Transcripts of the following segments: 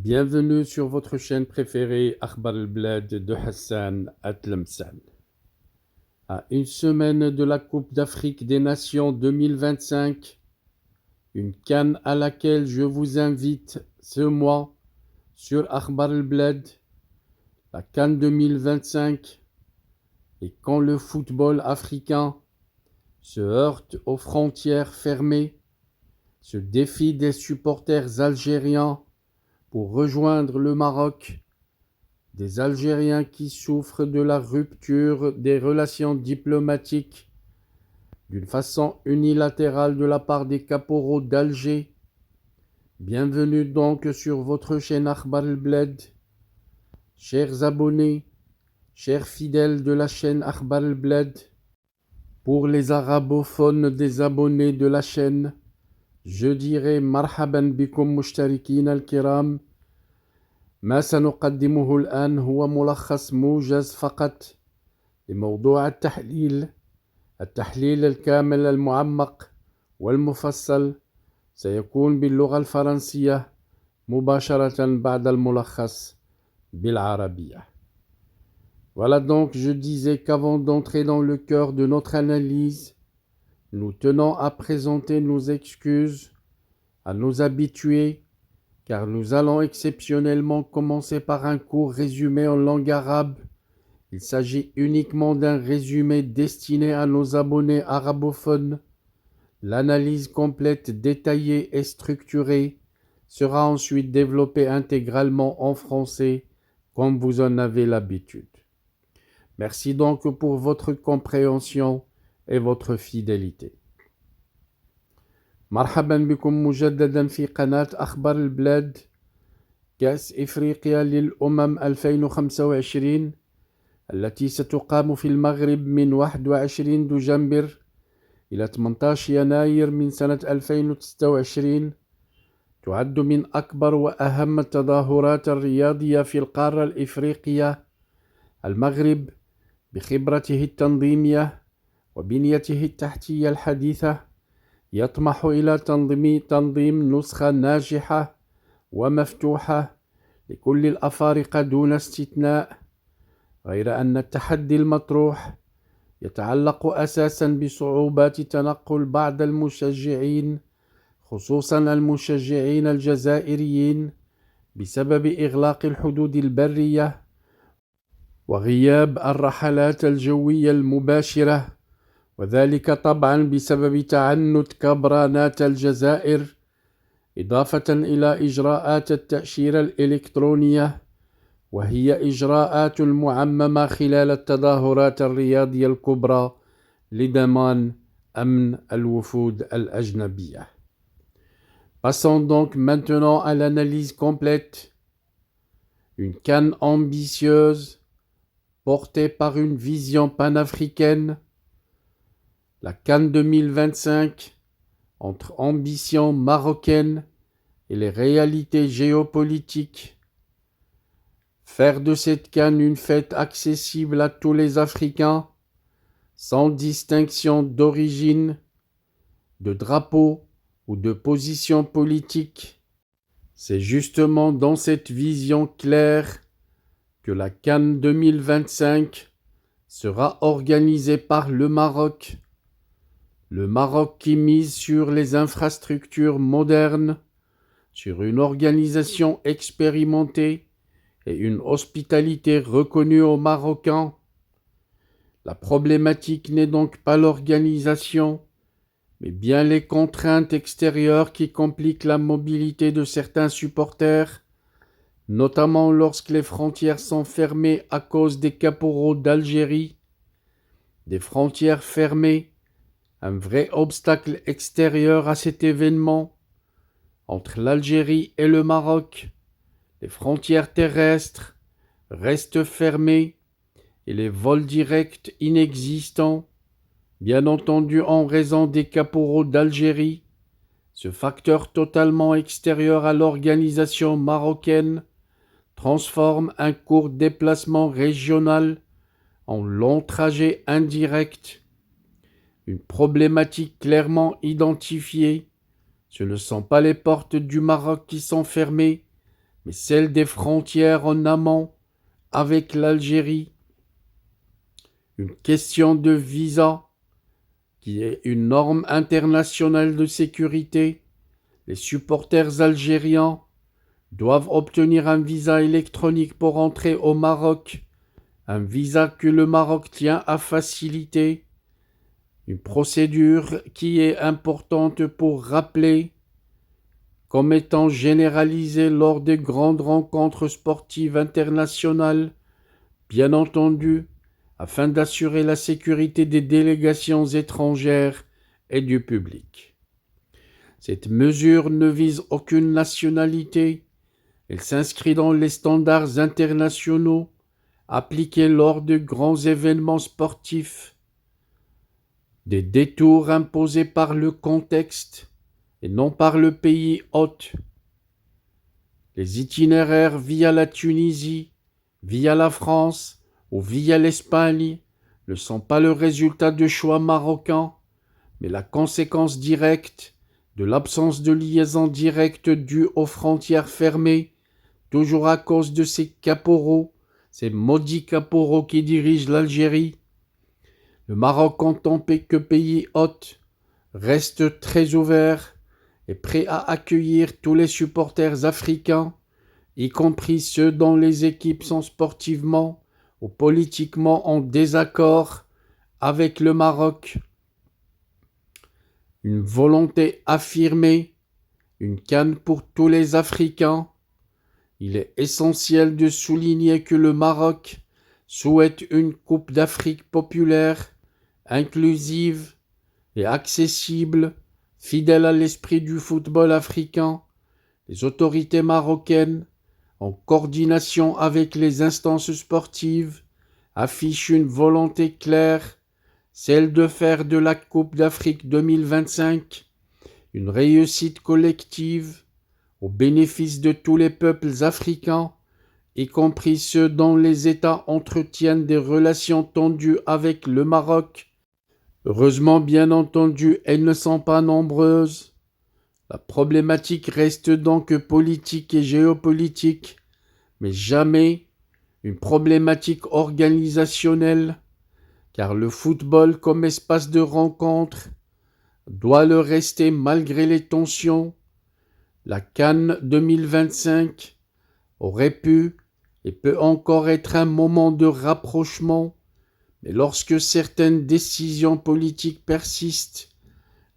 Bienvenue sur votre chaîne préférée Akhbar al-Blad de Hassan Atlemsan. À une semaine de la Coupe d'Afrique des Nations 2025, une CAN à laquelle je vous invite ce mois sur Akhbar al-Blad, la CAN 2025, et quand le football africain se heurte aux frontières fermées, ce défi des supporters algériens pour rejoindre le Maroc, des Algériens qui souffrent de la rupture des relations diplomatiques d'une façon unilatérale de la part des caporaux d'Alger. Bienvenue donc sur votre chaîne Akhbar al-Blad. Chers abonnés, chers fidèles de la chaîne Akhbar al-Blad, pour les arabophones des abonnés de la chaîne, je dirais marhaban bikum mushtarikin al-kiram. ما سنقدمه الآن هو ملخص موجز فقط لموضوع التحليل الكامل المعمق والمفصل سيكون باللغة الفرنسية مباشرة بعد الملخص بالعربية. Voilà donc, je disais qu'avant d'entrer dans le cœur de notre analyse, nous tenons à présenter nos excuses à nos habitués, car nous allons exceptionnellement commencer par un court résumé en langue arabe. Il s'agit uniquement d'un résumé destiné à nos abonnés arabophones. L'analyse complète, détaillée et structurée sera ensuite développée intégralement en français, comme vous en avez l'habitude. Merci donc pour votre compréhension et votre fidélité. مرحبا بكم مجددا في قناة أخبار البلاد كأس إفريقيا للأمم 2025 التي ستقام في المغرب من 21 دجنبر إلى 18 يناير من سنة 2026. تعد من أكبر وأهم التظاهرات الرياضية في القارة الإفريقية. المغرب بخبرته التنظيمية وبنيته التحتية الحديثة يطمح إلى تنظيم نسخة ناجحة ومفتوحة لكل الأفارقة دون استثناء، غير أن التحدي المطروح يتعلق أساساً بصعوبات تنقل بعض المشجعين، خصوصاً المشجعين الجزائريين، بسبب إغلاق الحدود البرية وغياب الرحلات الجوية المباشرة، وذلك طبعاً بسبب تعنت كبرانات الجزائر، إضافة إلى إجراءات التأشيرة الإلكترونية، وهي إجراءات معممة خلال التظاهرات الرياضية الكبرى لضمان أمن الوفود الأجنبية. Passons donc maintenant à l'analyse complète. Une CAN ambitieuse, portée par une vision panafricaine. La CAN 2025, entre ambition marocaine et les réalités géopolitiques. Faire de cette CAN une fête accessible à tous les Africains, sans distinction d'origine, de drapeau ou de position politique. C'est justement dans cette vision claire que la CAN 2025 sera organisée par le Maroc. Le Maroc qui mise sur les infrastructures modernes, sur une organisation expérimentée et une hospitalité reconnue aux Marocains. La problématique n'est donc pas l'organisation, mais bien les contraintes extérieures qui compliquent la mobilité de certains supporters, notamment lorsque les frontières sont fermées à cause des caporaux d'Algérie. Des frontières fermées, un vrai obstacle extérieur à cet événement. Entre l'Algérie et le Maroc, les frontières terrestres restent fermées et les vols directs inexistants, bien entendu en raison des caporaux d'Algérie. Ce facteur totalement extérieur à l'organisation marocaine transforme un court déplacement régional en long trajet indirect. Une problématique clairement identifiée. Ce ne sont pas les portes du Maroc qui sont fermées, mais celle des frontières en amont avec l'Algérie. Une question de visa, qui est une norme internationale de sécurité. Les supporters algériens doivent obtenir un visa électronique pour entrer au Maroc, un visa que le Maroc tient à faciliter, une procédure qui est importante pour rappeler comme étant généralisée lors des grandes rencontres sportives internationales, bien entendu, afin d'assurer la sécurité des délégations étrangères et du public. Cette mesure ne vise aucune nationalité, elle s'inscrit dans les standards internationaux appliqués lors de grands événements sportifs. Des détours imposés par le contexte et non par le pays hôte. Les itinéraires via la Tunisie, via la France ou via l'Espagne ne sont pas le résultat de choix marocains, mais la conséquence directe de l'absence de liaison directe due aux frontières fermées, toujours à cause de ces caporaux, ces maudits caporaux qui dirigent l'Algérie. Le Maroc, en tant que pays hôte, reste très ouvert et prêt à accueillir tous les supporters africains, y compris ceux dont les équipes sont sportivement ou politiquement en désaccord avec le Maroc. Une volonté affirmée, une CAN pour tous les Africains. Il est essentiel de souligner que le Maroc souhaite une Coupe d'Afrique populaire, inclusive et accessible, fidèle à l'esprit du football africain. Les autorités marocaines, en coordination avec les instances sportives, affichent une volonté claire, celle de faire de la Coupe d'Afrique 2025 une réussite collective au bénéfice de tous les peuples africains, y compris ceux dont les États entretiennent des relations tendues avec le Maroc. Heureusement, bien entendu, elles ne sont pas nombreuses. La problématique reste donc politique et géopolitique, mais jamais une problématique organisationnelle, car le football comme espace de rencontre doit le rester malgré les tensions. La CAN 2025 aurait pu et peut encore être un moment de rapprochement, mais lorsque certaines décisions politiques persistent,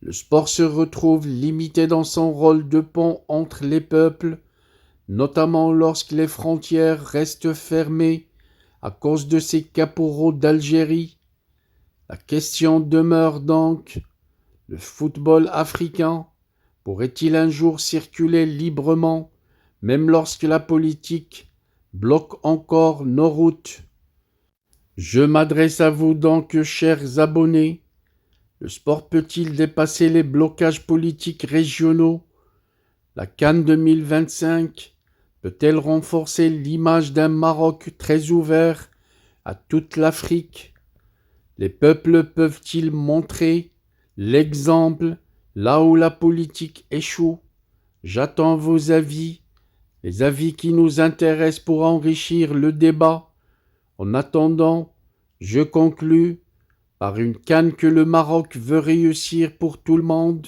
le sport se retrouve limité dans son rôle de pont entre les peuples, notamment lorsque les frontières restent fermées à cause de ces caporaux d'Algérie. La question demeure donc, le football africain pourrait-il un jour circuler librement, même lorsque la politique bloque encore nos routes? Je m'adresse à vous donc, chers abonnés. Le sport peut-il dépasser les blocages politiques régionaux? La CAN 2025 peut-elle renforcer l'image d'un Maroc très ouvert à toute l'Afrique? Les peuples peuvent-ils montrer l'exemple là où la politique échoue? J'attends vos avis, les avis qui nous intéressent pour enrichir le débat. En attendant, je conclus par une CAN que le Maroc veut réussir pour tout le monde.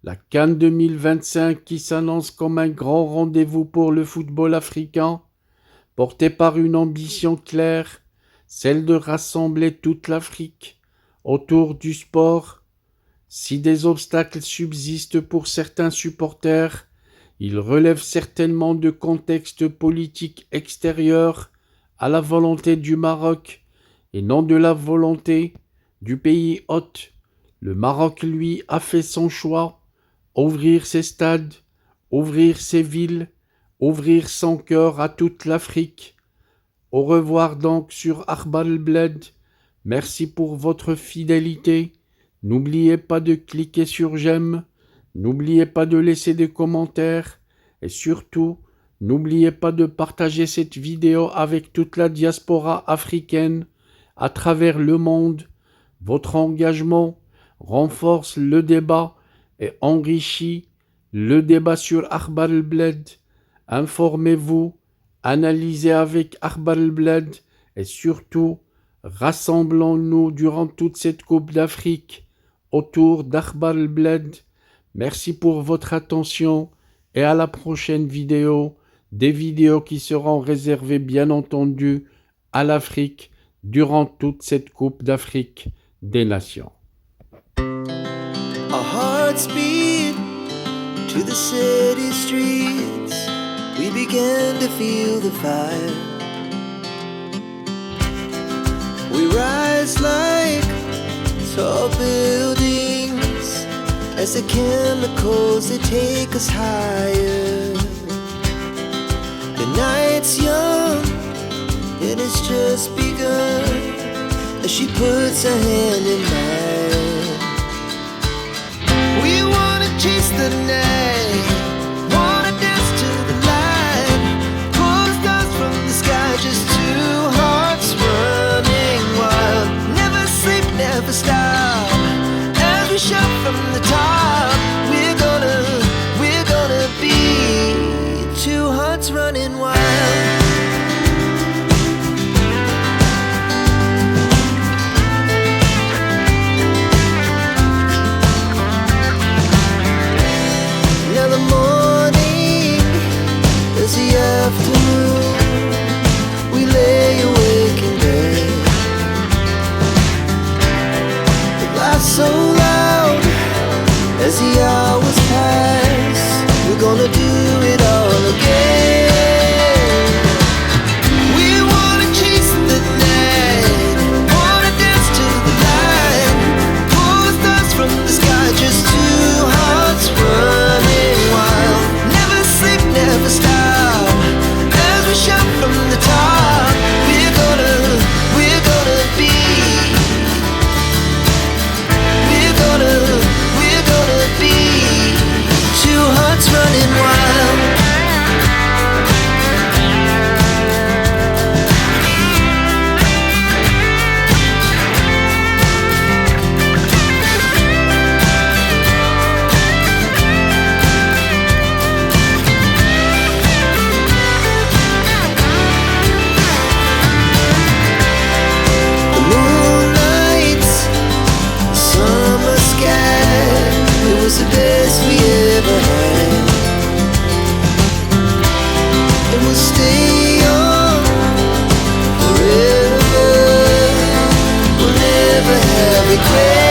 La CAN 2025 qui s'annonce comme un grand rendez-vous pour le football africain, porté par une ambition claire, celle de rassembler toute l'Afrique autour du sport. Si des obstacles subsistent pour certains supporters, ils relèvent certainement de contextes politiques extérieurs à la volonté du Maroc et non de la volonté du pays hôte. Le Maroc, lui, a fait son choix, ouvrir ses stades, ouvrir ses villes, ouvrir son cœur à toute l'Afrique. Au revoir donc sur Akhbar el-Bled. Merci pour votre fidélité. N'oubliez pas de cliquer sur j'aime. N'oubliez pas de laisser des commentaires. Et surtout, n'oubliez pas de partager cette vidéo avec toute la diaspora africaine à travers le monde. Votre engagement renforce le débat et enrichit le débat sur Akhbar el-Bled. Informez-vous, analysez avec Akhbar al-Blad et surtout, rassemblons-nous durant toute cette Coupe d'Afrique autour d'Akhbar al-Blad. Merci pour votre attention et à la prochaine vidéo, des vidéos qui seront réservées bien entendu à l'Afrique durant toute cette Coupe d'Afrique des Nations. Our hearts beat to the city streets. We began to feel the fire. We rise like tall buildings as the chemicals, they take us higher. The night's young and it's just begun as she puts her hand in mine. We wanna chase the night, wanna dance to the light, pull the stars from the sky, just two hearts running wild. Never sleep, never stop, as we shout from the top. We're gonna be two hearts running wild. Afternoon, we lay awake in bed. It laughs so loud as the hours pass. We're gonna do it all again. We wanna chase the night, wanna dance to the light, pull the stars from the sky, just two hearts running wild. Never sleep, never stop, we shout from the top. We're gonna be, we're gonna be two hearts running wild. The best we ever had, and we'll stay on forever. We'll never have regret.